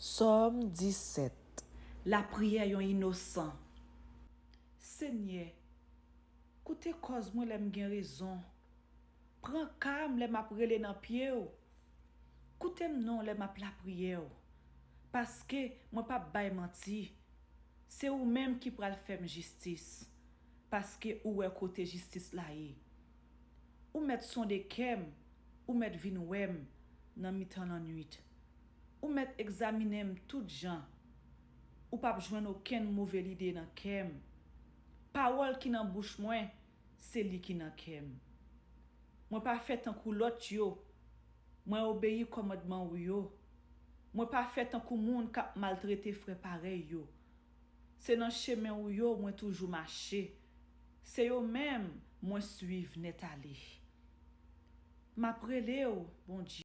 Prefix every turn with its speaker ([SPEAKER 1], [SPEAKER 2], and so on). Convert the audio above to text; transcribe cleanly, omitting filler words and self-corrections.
[SPEAKER 1] Somme 17.
[SPEAKER 2] La prière yon innocent. Seigneur, koute cause moi lèm gen raison. Prends calme lèm ap rele nan pied ou. Koutem non lèm ap la prière ou. Parce que moi pas bay menti. C'est ou même qui pral fèm justice. Parce que ou est côté justice la yi. Ou met son de kem, ou met vin wem nan mitan nan nuit. Ou met examinem tout jan. Ou pas jwenn aucun mauvais idée dans kem. Parole qui nan bouche moi, c'est li qui nan kem. Moi pas fait tant kou lot yo. Moi obéi commandement ou yo. Moi pas fait tant kou moun k'ap maltraité frère pareil yo. C'est dans chemin ou yo moi toujours marcher. C'est yo même moi suivre net aller. M'a prele ou, bon Dieu.